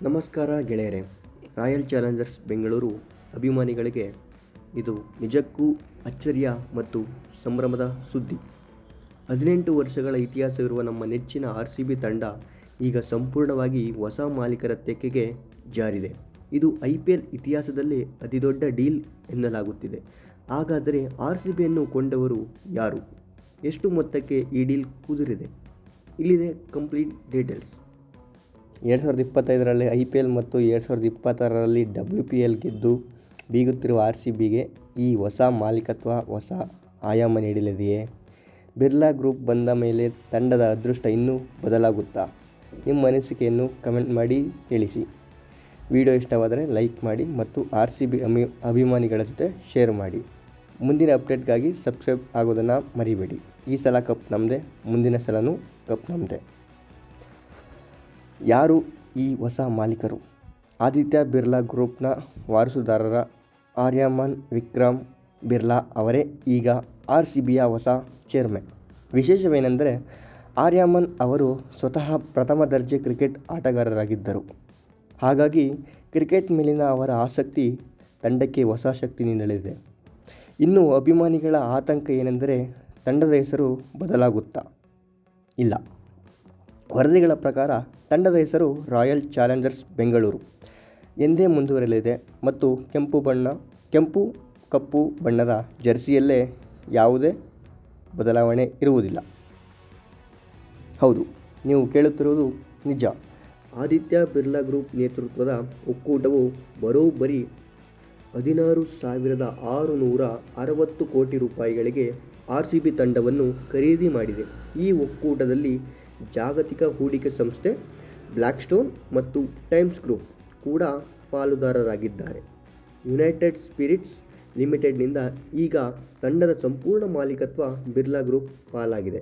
ನಮಸ್ಕಾರ ಗೆಳೆಯರೆ. Royal Challengers Bengaluru ಅಭಿಮಾನಿಗಳಿಗೆ ಇದು ನಿಜಕ್ಕೂ ಅಚ್ಚರಿಯ ಮತ್ತು ಸಂಭ್ರಮದ ಸುದ್ದಿ. 18 ವರ್ಷಗಳ ಇತಿಹಾಸವಿರುವ ನಮ್ಮ ನೆಚ್ಚಿನ RCB ತಂಡ ಈಗ ಸಂಪೂರ್ಣವಾಗಿ ಹೊಸ ಮಾಲೀಕರ ತೆಕ್ಕೆಗೆ ಜಾರಿದೆ. ಇದು IPL ಇತಿಹಾಸದಲ್ಲೇ ಅತಿದೊಡ್ಡ ಡೀಲ್ ಎನ್ನಲಾಗುತ್ತಿದೆ. ಹಾಗಾದರೆ RCBಯನ್ನು ಕೊಂಡವರು ಯಾರು? ಎಷ್ಟು ಮೊತ್ತಕ್ಕೆ ಈ ಡೀಲ್ ಕುದುರಿದೆ? ಇಲ್ಲಿದೆ ಕಂಪ್ಲೀಟ್ ಡೀಟೇಲ್ಸ್. 2025ರಲ್ಲಿ IPL ಮತ್ತು 2026ರಲ್ಲಿ WPL ಗೆದ್ದು ಬೀಗುತ್ತಿರುವ RCBಗೆ ಈ ಹೊಸ ಮಾಲೀಕತ್ವ ಹೊಸ ಆಯಾಮ ನೀಡಲಿದೆಯೇ? ಬಿರ್ಲಾ ಗ್ರೂಪ್ ಬಂದ ಮೇಲೆ ತಂಡದ ಅದೃಷ್ಟ ಇನ್ನೂ ಬದಲಾಗುತ್ತಾ? ನಿಮ್ಮ ಅನಿಸಿಕೆಯನ್ನು ಕಮೆಂಟ್ ಮಾಡಿ ತಿಳಿಸಿ. ವಿಡಿಯೋ ಇಷ್ಟವಾದರೆ ಲೈಕ್ ಮಾಡಿ ಮತ್ತು RCB ಅಭಿಮಾನಿಗಳ ಜೊತೆ ಶೇರ್ ಮಾಡಿ. ಮುಂದಿನ ಅಪ್ಡೇಟ್ಗಾಗಿ ಸಬ್ಸ್ಕ್ರೈಬ್ ಆಗೋದನ್ನು ಮರಿಬೇಡಿ. ಈ ಸಲ ಕಪ್ ನಮ್ಮದೇ, ಮುಂದಿನ ಸಲನೂ ಕಪ್ ನಮ್ಮದೇ. ಯಾರು ಈ ಹೊಸ ಮಾಲೀಕರು? ಆದಿತ್ಯ ಬಿರ್ಲಾ ಗ್ರೂಪ್ನ ವಾರಸುದಾರರ ಆರ್ಯಮನ್ ವಿಕ್ರಮ್ ಬಿರ್ಲಾ ಅವರೇ ಈಗ RCBಯ ಹೊಸ ಚೇರ್ಮನ್. ವಿಶೇಷವೇನೆಂದರೆ ಆರ್ಯಮನ್ ಅವರು ಸ್ವತಃ ಪ್ರಥಮ ದರ್ಜೆ ಕ್ರಿಕೆಟ್ ಆಟಗಾರರಾಗಿದ್ದರು. ಹಾಗಾಗಿ ಕ್ರಿಕೆಟ್ ಮೇಲಿನ ಅವರ ಆಸಕ್ತಿ ತಂಡಕ್ಕೆ ಹೊಸ ಶಕ್ತಿ ನೀಡಲಿದೆ. ಇನ್ನು ಅಭಿಮಾನಿಗಳ ಆತಂಕ ಏನೆಂದರೆ ತಂಡದ ಹೆಸರು ಬದಲಾಗುತ್ತಾ? ಇಲ್ಲ. ವರದಿಗಳ ಪ್ರಕಾರ ತಂಡದ ಹೆಸರು ರಾಯಲ್ ಚಾಲೆಂಜರ್ಸ್ ಬೆಂಗಳೂರು ಎಂದೇ ಮುಂದುವರೆಯಲಿದೆ ಮತ್ತು ಕೆಂಪು ಕಪ್ಪು ಬಣ್ಣದ ಜೆರ್ಸಿಯಲ್ಲೇ ಯಾವುದೇ ಬದಲಾವಣೆ ಇರುವುದಿಲ್ಲ. ಹೌದು, ನೀವು ಕೇಳುತ್ತಿರುವುದು ನಿಜ. ಆದಿತ್ಯ ಬಿರ್ಲಾ ಗ್ರೂಪ್ ನೇತೃತ್ವದ ಒಕ್ಕೂಟವು ಬರೋಬ್ಬರಿ 16,660 ಕೋಟಿ ರೂಪಾಯಿಗಳಿಗೆ RCB ತಂಡವನ್ನು ಖರೀದಿ ಮಾಡಿದೆ. ಈ ಒಕ್ಕೂಟದಲ್ಲಿ ಜಾಗತಿಕ ಹೂಡಿಕೆ ಸಂಸ್ಥೆ ಬ್ಲ್ಯಾಕ್ಸ್ಟೋನ್ ಮತ್ತು ಟೈಮ್ಸ್ ಗ್ರೂಪ್ ಕೂಡ ಪಾಲುದಾರರಾಗಿದ್ದಾರೆ. ಯುನೈಟೆಡ್ ಸ್ಪಿರಿಟ್ಸ್ ಲಿಮಿಟೆಡ್ನಿಂದ ಈಗ ತಂಡದ ಸಂಪೂರ್ಣ ಮಾಲೀಕತ್ವ ಬಿರ್ಲಾ ಗ್ರೂಪ್ ಪಾಲಾಗಿದೆ.